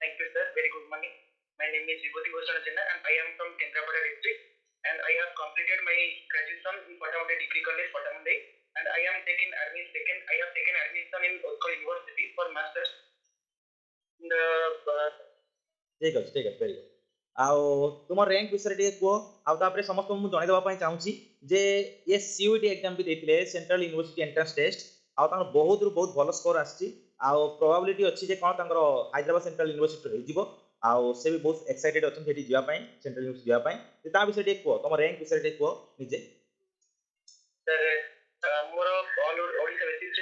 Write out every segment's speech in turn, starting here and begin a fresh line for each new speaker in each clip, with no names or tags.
Thank you, sir. Very good morning. My name is Vibhuti Bhushan Jena and I am from Kendrapada district and I have completed my graduation in Patamunde Degree College, Patamunde, and I have taken admission in Utkal University for masters in the
ठीक अच्छे ठीक अच्छे very good आउ तुम rank विषय टे कह आउे समस्त मुझे जनईदेवाई चाहूँगी जे ये सीयूटी एग्जाम भी देते सेंट्रल यूनिवर्सिटी एंट्रांस टेस्ट आउ बहुत रु बहुत भल स्कोर आसी प्रोबेबिलिटी अच्छी जे कौन हैदराबाद सेंट्रल यूनिवर्सिटी हो आउ से भी बहुत एक्साइटेड अच्छा जावाई सेंट्रल यूनिवर्सिटी जावाई ता विषय टे कह तुम रैंक विषय टे कह निजे
सर मोर all Odisha basis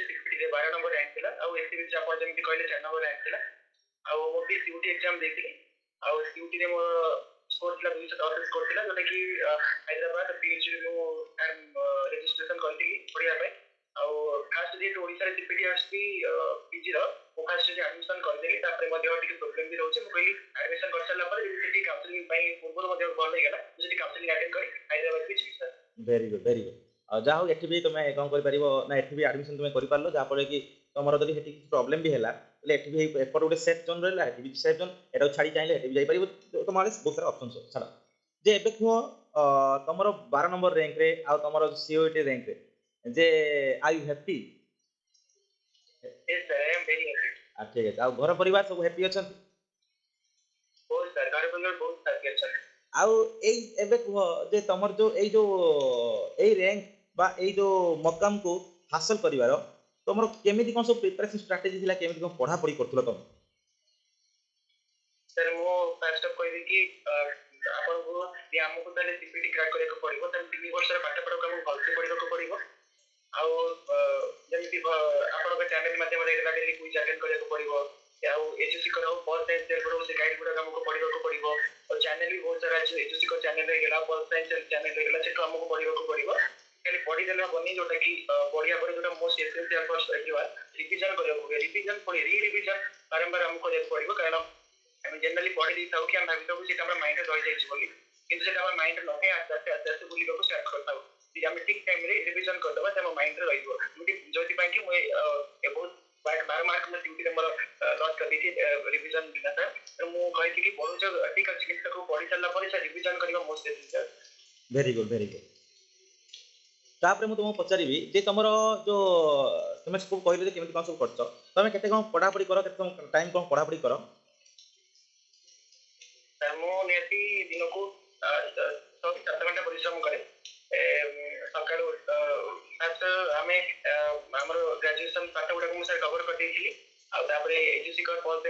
12 number rank थिला आउ एससी बिच आपण जेमति कहले 4 नंबर रैंक थिला आउ मो भी सीयूटी एग्जाम देथिली आउ सीयूटी रे मोर स्कोर थिला 210 स्कोर थिला जोटा कि हैदराबाद पीएचडी रे मो रजिस्ट्रेशन करथि पढिया पे आउ खास जे ओडिशा रे सीपीटी आसी पीजी रो मो खास जे एडमिशन कर देली तापर मध्ये टिके प्रॉब्लम भी रहउछ मो कहली एडमिशन कर साला पर जेति काउंसलिंग पई पूर्व मध्ये भल हे गेला जेति काउंसलिंग अटेंड करी हैदराबाद भी छी sir
very good very good जहाँ हूँ एठी भी तुम्हें कौन कर ना एठी भी एडमिशन तुम्हें कर पारलो जहाँफल कि तुम जब ये प्रोब्लेम भी है एठी भी एपट गोटे सेफ जोन रहा है भी सेफ जोन एटा छाड़ी चाहिए एठी भी जापर तुम बहुत सारा ऑप्शन छाड़ जे एबे कह तुम 12 नंबर रैंक रे आ तुम सीओटी रैंक रे जे are you happy
yes sir I am very happy
ठीक है आ घर परिवार सब हैप्पी अच्छा
बहुत सर घर परिवार बहुत हैप्पी अच्छा
आउ एबे कह जे तुमर जो एई रैंक बा एई जो मकाम को हासिल करिवार तुम केमिति कौन सब प्रिपरेशन स्ट्रेटजी थिला केमिति कौन पढ़ा पढ़ी करथलो तुम
सर मो फर्स्ट ऑफ कहबी कि आपन को ये हमको पहले सीपीटी क्रैक करे को पड़िबो तन 3 वर्ष रे पाठ पढ़ा को भलसे पढ़िबो को पड़िबो आउ जेमिति आपन के चैनल माध्यम रे डेली क्विज अटेंड करे को पड़िबो आउ एचएससी करो पॉल साइंस देर करो से गाइड गुडा हमको पढ़िबो को पड़िबो और चैनल भी बहुत सारा अछि एचएससी को चैनल रे गेला पॉल साइंस चैनल रे गेला सेटो हमको पढ़िबो को पड़िबो खाली पढ़ी देला बनी जोटा कि पढ़िया पर जोटा मोस्ट एसेंशियल फर्स्ट एजिवा रिवीजन करे को रिवीजन पढ़ी री रिवीजन बारंबार हमको करे पड़िबो कारण हम जनरली पढ़ी दी थाउ कि हम भाबितो कि सेटा हमर माइंड रे रहि जाइछ बोली किंतु सेटा हमर माइंड रे नहे आस्ते आस्ते बुलिबो को स्टार्ट करताउ कि हम ठीक टाइम रे रिवीजन कर दबा त हमर माइंड रे रहिबो जोति पई कि मोय ए बहुत 12 मार्क में ड्यूटी रे मोर लॉस कर दी थी रिवीजन बिना सर तो मु कहि थी कि पढु छ ठीक अछि कि तको पढी चलला पर से रिवीजन करिबो most essential
very good very good तापर मु तुमको पचारिबी जे तुमर जो तुम सब कहले केमिति कौन सब करछ तुम केते कौन पढ़ा पढ़ी करो केते टाइम कौन पढ़ा पढ़ी करो
मु नेति दिन को 6-7 घंटा परिश्रम करे सकाळ फास्ट हमें हमर ग्रेजुएशन पाठ गुडा को सर कवर कर देइली आ तापर एचएससी कर